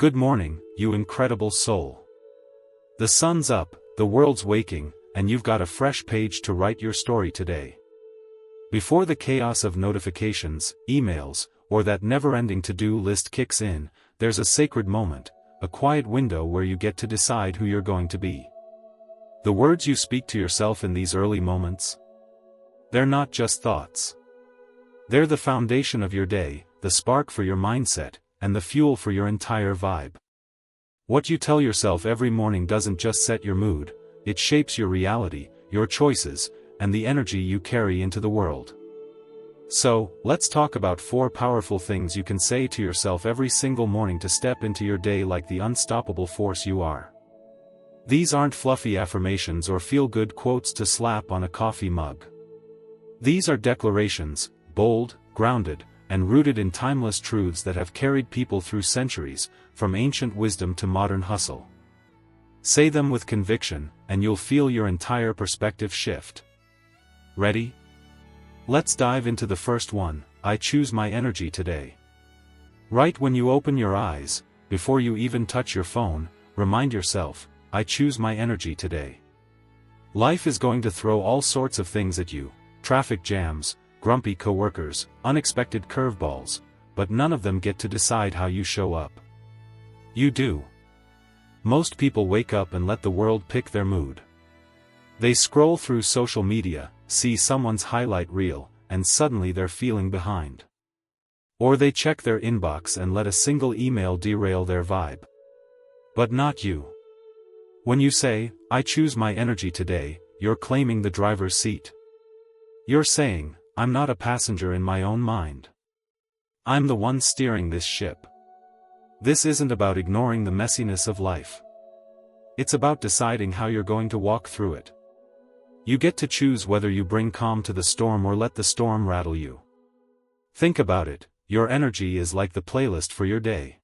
Good morning, you incredible soul. The sun's up, the world's waking, and you've got a fresh page to write your story today. Before the chaos of notifications, emails, or that never-ending to-do list kicks in, there's a sacred moment, a quiet window where you get to decide who you're going to be. The words you speak to yourself in these early moments? They're not just thoughts. They're the foundation of your day, the spark for your mindset, and the fuel for your entire vibe. What you tell yourself every morning doesn't just set your mood, it shapes your reality, your choices, and the energy you carry into the world. So, let's talk about 4 powerful things you can say to yourself every single morning to step into your day like the unstoppable force you are. These aren't fluffy affirmations or feel-good quotes to slap on a coffee mug. These are declarations, bold, grounded, and rooted in timeless truths that have carried people through centuries, from ancient wisdom to modern hustle. Say them with conviction, and you'll feel your entire perspective shift. Ready? Let's dive into the first one. I choose my energy today. Right when you open your eyes, before you even touch your phone, remind yourself, I choose my energy today. Life is going to throw all sorts of things at you: traffic jams, grumpy coworkers, unexpected curveballs, but none of them get to decide how you show up. You do. Most people wake up and let the world pick their mood. They scroll through social media, see someone's highlight reel, and suddenly they're feeling behind. Or they check their inbox and let a single email derail their vibe. But not you. When you say, I choose my energy today, you're claiming the driver's seat. You're saying, I'm not a passenger in my own mind. I'm the one steering this ship. This isn't about ignoring the messiness of life. It's about deciding how you're going to walk through it. You get to choose whether you bring calm to the storm or let the storm rattle you. Think about it, your energy is like the playlist for your day.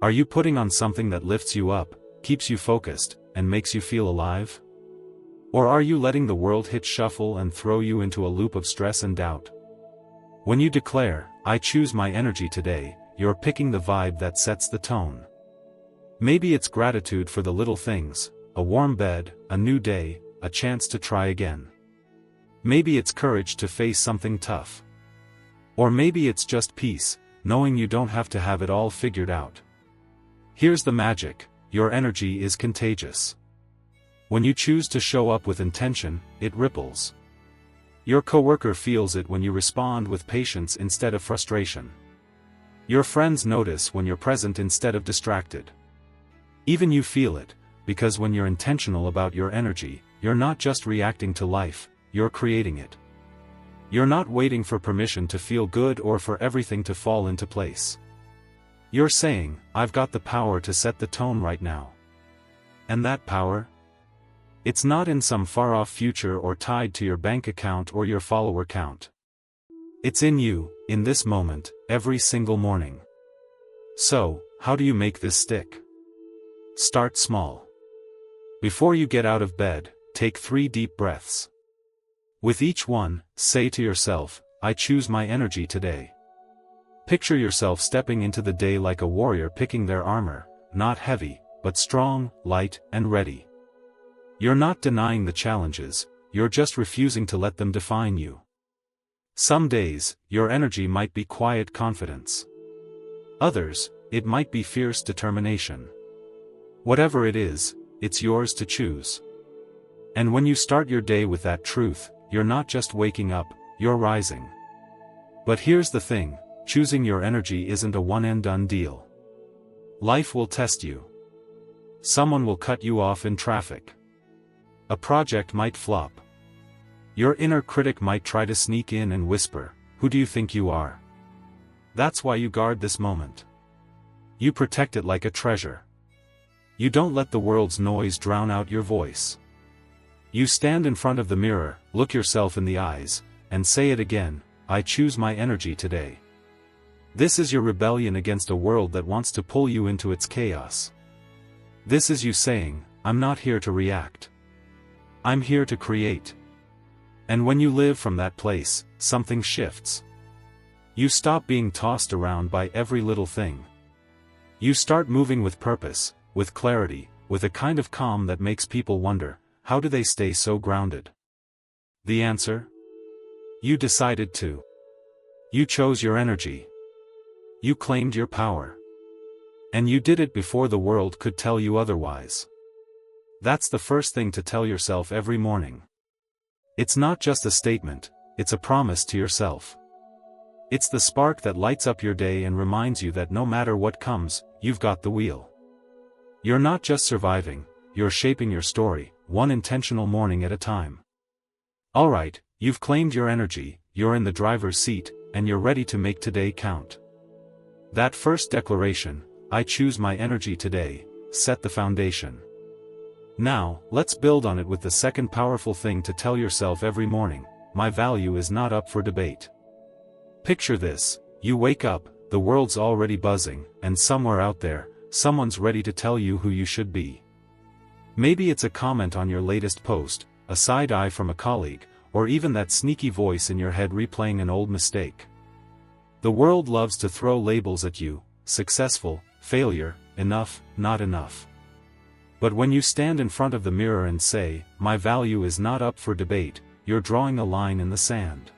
Are you putting on something that lifts you up, keeps you focused, and makes you feel alive? Or are you letting the world hit shuffle and throw you into a loop of stress and doubt? When you declare, I choose my energy today, you're picking the vibe that sets the tone. Maybe it's gratitude for the little things, a warm bed, a new day, a chance to try again. Maybe it's courage to face something tough. Or maybe it's just peace, knowing you don't have to have it all figured out. Here's the magic: your energy is contagious. When you choose to show up with intention, it ripples. Your coworker feels it when you respond with patience instead of frustration. Your friends notice when you're present instead of distracted. Even you feel it, because when you're intentional about your energy, you're not just reacting to life, you're creating it. You're not waiting for permission to feel good or for everything to fall into place. You're saying, I've got the power to set the tone right now. And that power? It's not in some far-off future or tied to your bank account or your follower count. It's in you, in this moment, every single morning. So, how do you make this stick? Start small. Before you get out of bed, take 3 deep breaths. With each one, say to yourself, I choose my energy today. Picture yourself stepping into the day like a warrior picking their armor, not heavy, but strong, light, and ready. You're not denying the challenges, you're just refusing to let them define you. Some days, your energy might be quiet confidence. Others, it might be fierce determination. Whatever it is, it's yours to choose. And when you start your day with that truth, you're not just waking up, you're rising. But here's the thing, choosing your energy isn't a one-and-done deal. Life will test you. Someone will cut you off in traffic. A project might flop. Your inner critic might try to sneak in and whisper, who do you think you are? That's why you guard this moment. You protect it like a treasure. You don't let the world's noise drown out your voice. You stand in front of the mirror, look yourself in the eyes, and say it again, I choose my energy today. This is your rebellion against a world that wants to pull you into its chaos. This is you saying, I'm not here to react. I'm here to create. And when you live from that place, something shifts. You stop being tossed around by every little thing. You start moving with purpose, with clarity, with a kind of calm that makes people wonder, how do they stay so grounded? The answer? You decided to. You chose your energy. You claimed your power. And you did it before the world could tell you otherwise. That's the first thing to tell yourself every morning. It's not just a statement, it's a promise to yourself. It's the spark that lights up your day and reminds you that no matter what comes, you've got the wheel. You're not just surviving, you're shaping your story, one intentional morning at a time. Alright, you've claimed your energy, you're in the driver's seat, and you're ready to make today count. That first declaration, I choose my energy today, set the foundation. Now, let's build on it with the second powerful thing to tell yourself every morning, my value is not up for debate. Picture this, you wake up, the world's already buzzing, and somewhere out there, someone's ready to tell you who you should be. Maybe it's a comment on your latest post, a side eye from a colleague, or even that sneaky voice in your head replaying an old mistake. The world loves to throw labels at you, successful, failure, enough, not enough. But when you stand in front of the mirror and say, my value is not up for debate, you're drawing a line in the sand.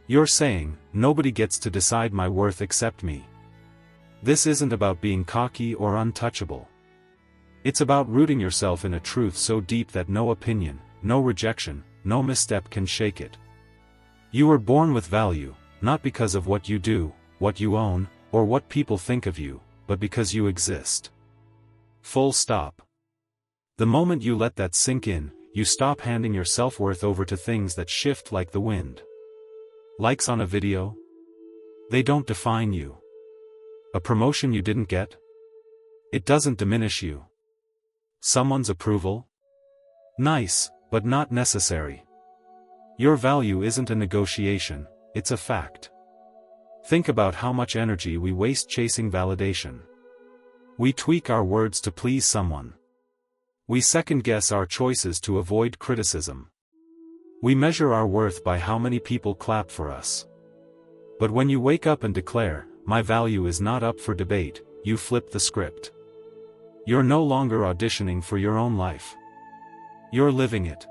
You're saying, nobody gets to decide my worth except me. This isn't about being cocky or untouchable. It's about rooting yourself in a truth so deep that no opinion, no rejection, no misstep can shake it. You were born with value, not because of what you do, what you own, or what people think of you, but because you exist. Full stop. The moment you let that sink in, you stop handing your self-worth over to things that shift like the wind. Likes on a video? They don't define you. A promotion you didn't get? It doesn't diminish you. Someone's approval? Nice, but not necessary. Your value isn't a negotiation, it's a fact. Think about how much energy we waste chasing validation. We tweak our words to please someone. We second-guess our choices to avoid criticism. We measure our worth by how many people clap for us. But when you wake up and declare, my value is not up for debate, you flip the script. You're no longer auditioning for your own life. You're living it.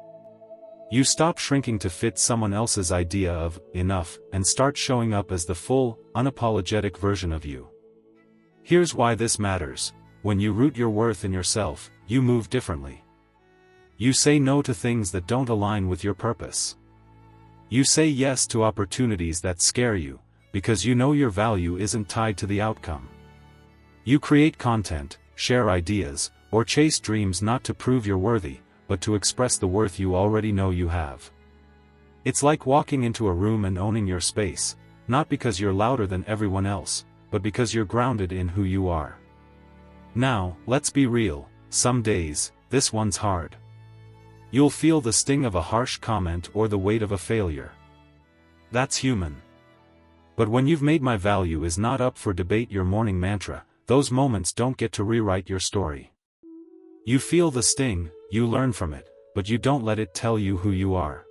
You stop shrinking to fit someone else's idea of enough and start showing up as the full, unapologetic version of you. Here's why this matters. When you root your worth in yourself, you move differently. You say no to things that don't align with your purpose. You say yes to opportunities that scare you, because you know your value isn't tied to the outcome. You create content, share ideas, or chase dreams not to prove you're worthy, but to express the worth you already know you have. It's like walking into a room and owning your space, not because you're louder than everyone else, but because you're grounded in who you are. Now, let's be real, some days, this one's hard. You'll feel the sting of a harsh comment or the weight of a failure. That's human. But when you've made my value is not up for debate your morning mantra, those moments don't get to rewrite your story. You feel the sting, you learn from it, but you don't let it tell you who you are.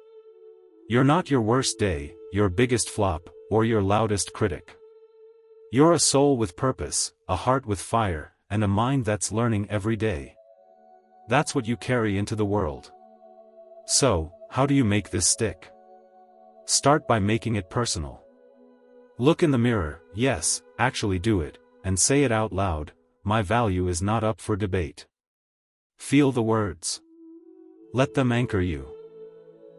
You're not your worst day, your biggest flop, or your loudest critic. You're a soul with purpose, a heart with fire, and a mind that's learning every day. That's what you carry into the world. So, how do you make this stick? Start by making it personal. Look in the mirror, yes, actually do it, and say it out loud, my value is not up for debate. Feel the words. Let them anchor you.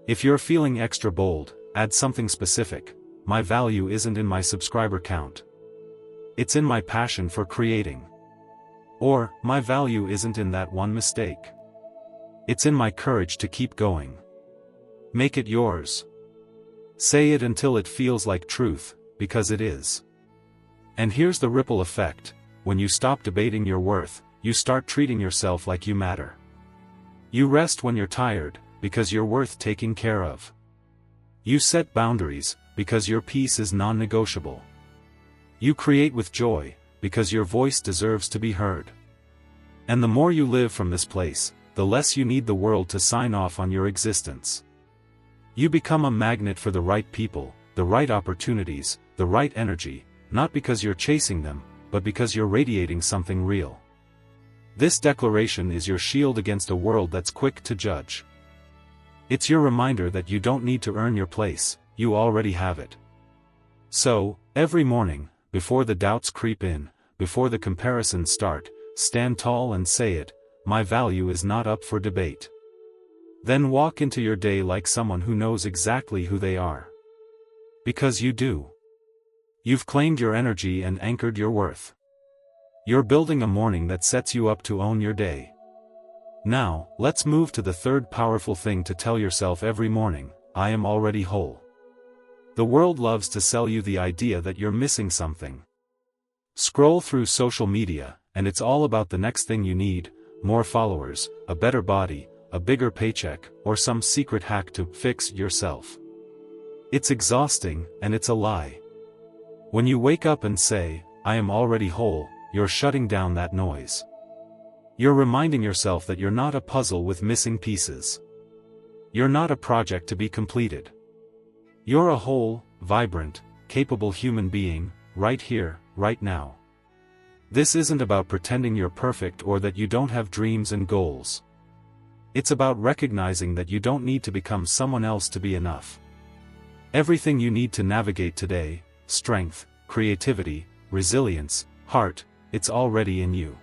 If you're feeling extra bold, add something specific. My value isn't in my subscriber count. It's in my passion for creating. Or, my value isn't in that one mistake. It's in my courage to keep going. Make it yours. Say it until it feels like truth, because it is. And here's the ripple effect: when you stop debating your worth, you start treating yourself like you matter. You rest when you're tired, because you're worth taking care of. You set boundaries, because your peace is non-negotiable. You create with joy, because your voice deserves to be heard. And the more you live from this place, the less you need the world to sign off on your existence. You become a magnet for the right people, the right opportunities, the right energy, not because you're chasing them, but because you're radiating something real. This declaration is your shield against a world that's quick to judge. It's your reminder that you don't need to earn your place, you already have it. So, every morning, before the doubts creep in, before the comparisons start, stand tall and say it, my value is not up for debate. Then walk into your day like someone who knows exactly who they are. Because you do. You've claimed your energy and anchored your worth. You're building a morning that sets you up to own your day. Now, let's move to the third powerful thing to tell yourself every morning, I am already whole. The world loves to sell you the idea that you're missing something. Scroll through social media, and it's all about the next thing you need, more followers, a better body, a bigger paycheck, or some secret hack to fix yourself. It's exhausting, and it's a lie. When you wake up and say, I am already whole, you're shutting down that noise. You're reminding yourself that you're not a puzzle with missing pieces. You're not a project to be completed. You're a whole, vibrant, capable human being, right here, right now. This isn't about pretending you're perfect or that you don't have dreams and goals. It's about recognizing that you don't need to become someone else to be enough. Everything you need to navigate today, strength, creativity, resilience, heart, it's already in you.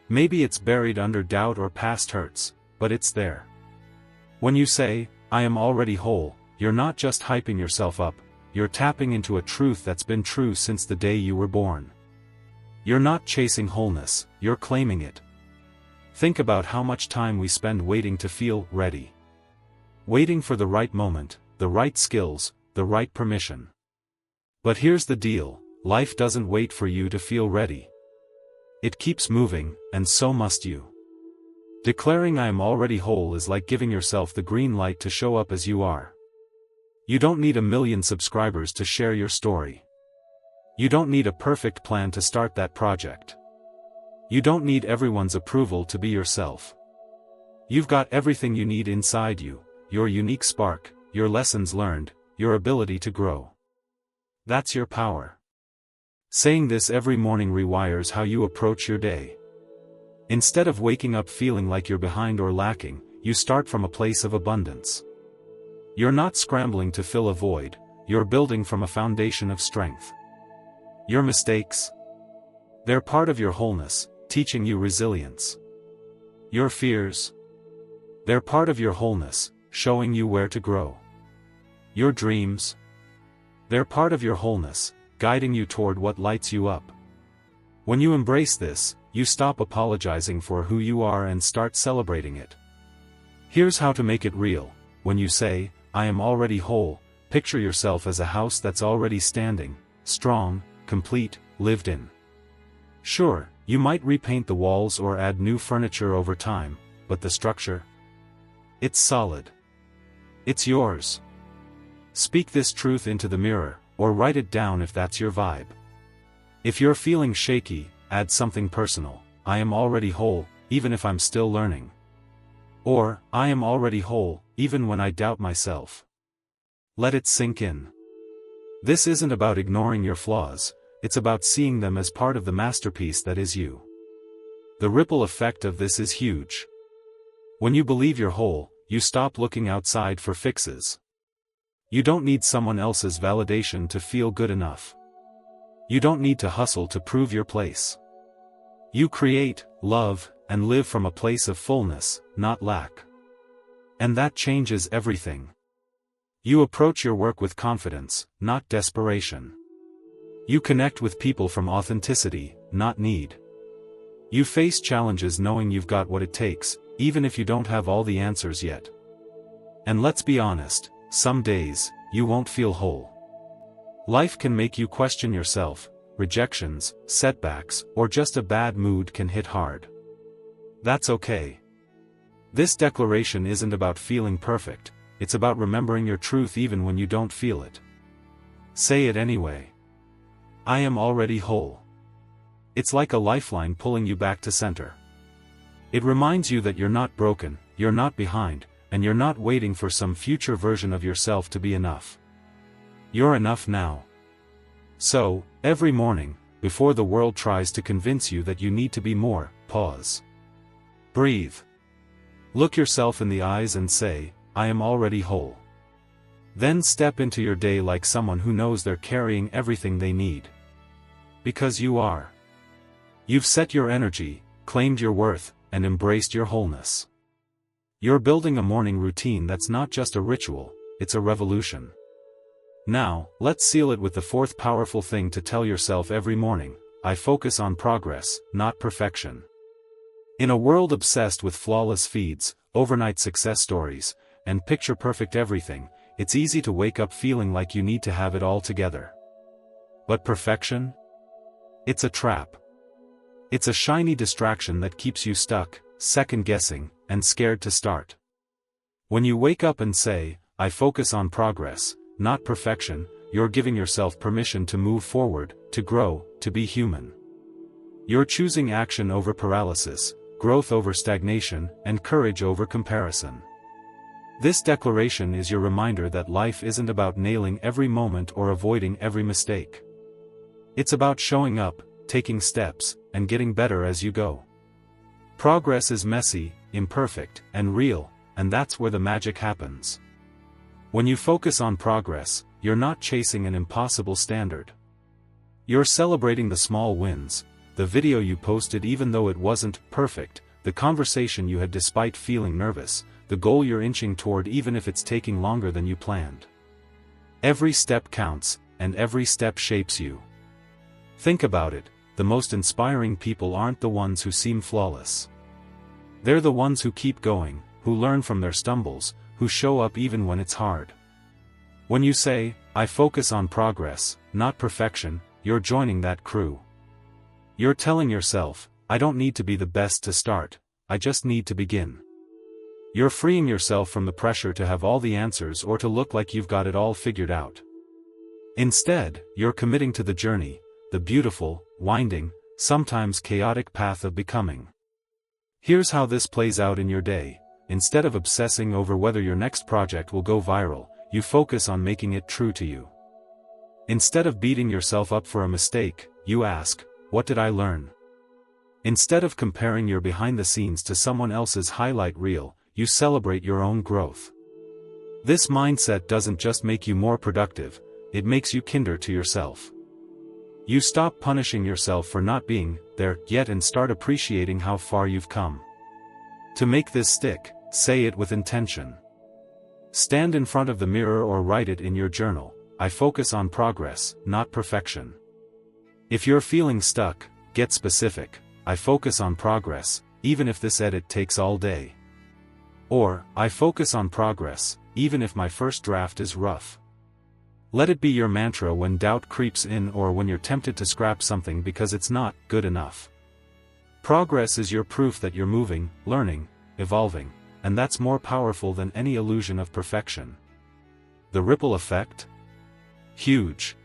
Maybe it's buried under doubt or past hurts, but it's there. When you say, I am already whole, you're not just hyping yourself up, you're tapping into a truth that's been true since the day you were born. You're not chasing wholeness, you're claiming it. Think about how much time we spend waiting to feel ready. Waiting for the right moment, the right skills, the right permission. But here's the deal, life doesn't wait for you to feel ready. It keeps moving, and so must you. Declaring I am already whole is like giving yourself the green light to show up as you are. You don't need 1 million subscribers to share your story. You don't need a perfect plan to start that project. You don't need everyone's approval to be yourself. You've got everything you need inside you, your unique spark, your lessons learned, your ability to grow. That's your power. Saying this every morning rewires how you approach your day. Instead of waking up feeling like you're behind or lacking, you start from a place of abundance. You're not scrambling to fill a void, you're building from a foundation of strength. Your mistakes? They're part of your wholeness, teaching you resilience. Your fears? They're part of your wholeness, showing you where to grow. Your dreams? They're part of your wholeness, guiding you toward what lights you up. When you embrace this, you stop apologizing for who you are and start celebrating it. Here's how to make it real. When you say, I am already whole, picture yourself as a house that's already standing, strong, complete, lived in. Sure, you might repaint the walls or add new furniture over time, but the structure? It's solid. It's yours. Speak this truth into the mirror, or write it down if that's your vibe. If you're feeling shaky, add something personal. I am already whole, even if I'm still learning. Or, I am already whole, even when I doubt myself. Let it sink in. This isn't about ignoring your flaws, it's about seeing them as part of the masterpiece that is you. The ripple effect of this is huge. When you believe you're whole, you stop looking outside for fixes. You don't need someone else's validation to feel good enough. You don't need to hustle to prove your place. You create, love, and live from a place of fullness, not lack. And that changes everything. You approach your work with confidence, not desperation. You connect with people from authenticity, not need. You face challenges knowing you've got what it takes, even if you don't have all the answers yet. And let's be honest, some days, you won't feel whole. Life can make you question yourself, rejections, setbacks, or just a bad mood can hit hard. That's okay. This declaration isn't about feeling perfect, it's about remembering your truth even when you don't feel it. Say it anyway. I am already whole. It's like a lifeline pulling you back to center. It reminds you that you're not broken, you're not behind, and you're not waiting for some future version of yourself to be enough. You're enough now. So, every morning, before the world tries to convince you that you need to be more. Pause. Breathe. Look yourself in the eyes and say, I am already whole. Then step into your day like someone who knows they're carrying everything they need. Because you are. You've set your energy, claimed your worth, and embraced your wholeness. You're building a morning routine that's not just a ritual, it's a revolution. Now, let's seal it with the fourth powerful thing to tell yourself every morning: I focus on progress, not perfection. In a world obsessed with flawless feeds, overnight success stories, and picture-perfect everything, it's easy to wake up feeling like you need to have it all together. But perfection? It's a trap. It's a shiny distraction that keeps you stuck, second-guessing, and scared to start. When you wake up and say, I focus on progress, not perfection, you're giving yourself permission to move forward, to grow, to be human. You're choosing action over paralysis, growth over stagnation, and courage over comparison. This declaration is your reminder that life isn't about nailing every moment or avoiding every mistake. It's about showing up, taking steps, and getting better as you go. Progress is messy, imperfect, and real, and that's where the magic happens. When you focus on progress, you're not chasing an impossible standard. You're celebrating the small wins, the video you posted even though it wasn't perfect, the conversation you had despite feeling nervous, the goal you're inching toward even if it's taking longer than you planned. Every step counts, and every step shapes you. Think about it, the most inspiring people aren't the ones who seem flawless. They're the ones who keep going, who learn from their stumbles, who show up even when it's hard. When you say, I focus on progress, not perfection, you're joining that crew. You're telling yourself, I don't need to be the best to start, I just need to begin. You're freeing yourself from the pressure to have all the answers or to look like you've got it all figured out. Instead, you're committing to the journey, the beautiful, winding, sometimes chaotic path of becoming. Here's how this plays out in your day. Instead of obsessing over whether your next project will go viral, you focus on making it true to you. Instead of beating yourself up for a mistake, you ask, what did I learn? Instead of comparing your behind the scenes to someone else's highlight reel, you celebrate your own growth. This mindset doesn't just make you more productive, it makes you kinder to yourself. You stop punishing yourself for not being there yet and start appreciating how far you've come. To make this stick, say it with intention. Stand in front of the mirror or write it in your journal, I focus on progress, not perfection. If you're feeling stuck, get specific, I focus on progress, even if this edit takes all day. Or, I focus on progress, even if my first draft is rough. Let it be your mantra when doubt creeps in or when you're tempted to scrap something because it's not good enough. Progress is your proof that you're moving, learning, evolving, and that's more powerful than any illusion of perfection. The ripple effect? Huge.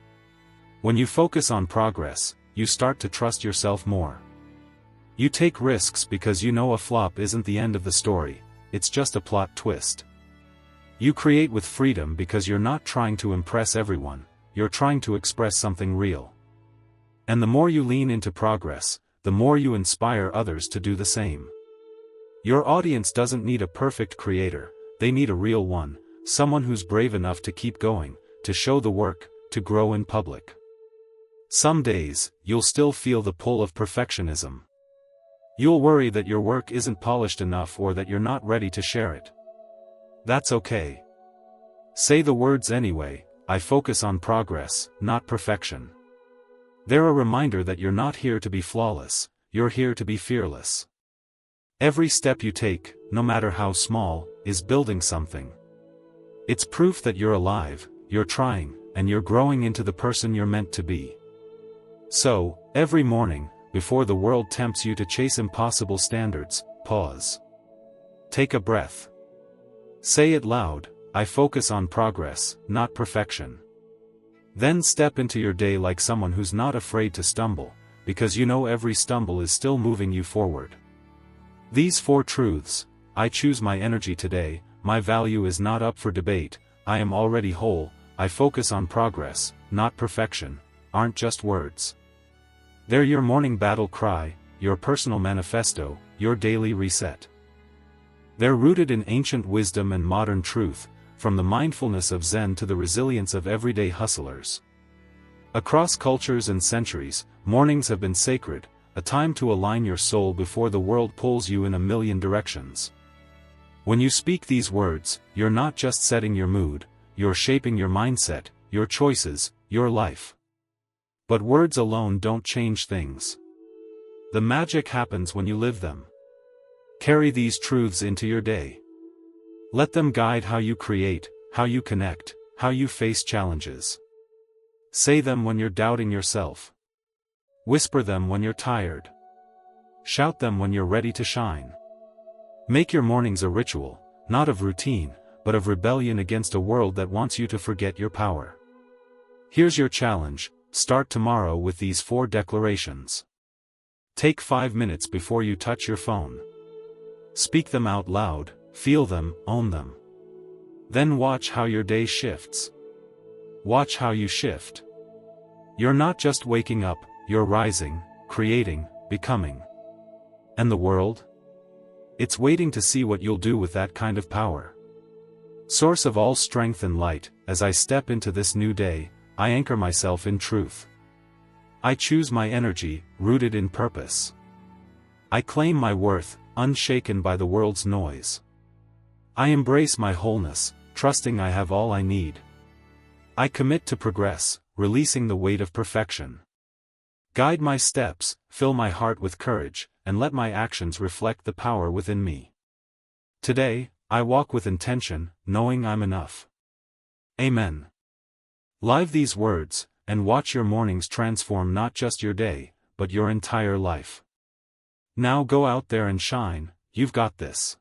When you focus on progress, you start to trust yourself more. You take risks because you know a flop isn't the end of the story, it's just a plot twist. You create with freedom because you're not trying to impress everyone, you're trying to express something real. And the more you lean into progress, the more you inspire others to do the same. Your audience doesn't need a perfect creator, they need a real one, someone who's brave enough to keep going, to show the work, to grow in public. Some days, you'll still feel the pull of perfectionism. You'll worry that your work isn't polished enough or that you're not ready to share it. That's okay. Say the words anyway, I focus on progress, not perfection. They're a reminder that you're not here to be flawless, you're here to be fearless. Every step you take, no matter how small, is building something. It's proof that you're alive, you're trying, and you're growing into the person you're meant to be. So, every morning, before the world tempts you to chase impossible standards, pause. Take a breath. Say it loud, I focus on progress, not perfection. Then step into your day like someone who's not afraid to stumble, because you know every stumble is still moving you forward. These 4 truths: I choose my energy today, my value is not up for debate, I am already whole, I focus on progress, not perfection, aren't just words. They're your morning battle cry, your personal manifesto, your daily reset. They're rooted in ancient wisdom and modern truth, from the mindfulness of Zen to the resilience of everyday hustlers. Across cultures and centuries, mornings have been sacred, a time to align your soul before the world pulls you in a million directions. When you speak these words, you're not just setting your mood, you're shaping your mindset, your choices, your life. But words alone don't change things. The magic happens when you live them. Carry these truths into your day. Let them guide how you create, how you connect, how you face challenges. Say them when you're doubting yourself. Whisper them when you're tired. Shout them when you're ready to shine. Make your mornings a ritual, not of routine, but of rebellion against a world that wants you to forget your power. Here's your challenge: start tomorrow with these 4 declarations. Take 5 minutes before you touch your phone. Speak them out loud, feel them, own them. Then watch how your day shifts. Watch how you shift. You're not just waking up, you're rising, creating, becoming. And the world? It's waiting to see what you'll do with that kind of power. Source of all strength and light, as I step into this new day, I anchor myself in truth. I choose my energy, rooted in purpose. I claim my worth, unshaken by the world's noise. I embrace my wholeness, trusting I have all I need. I commit to progress, releasing the weight of perfection. Guide my steps, fill my heart with courage, and let my actions reflect the power within me. Today, I walk with intention, knowing I'm enough. Amen. Live these words, and watch your mornings transform not just your day, but your entire life. Now go out there and shine, you've got this.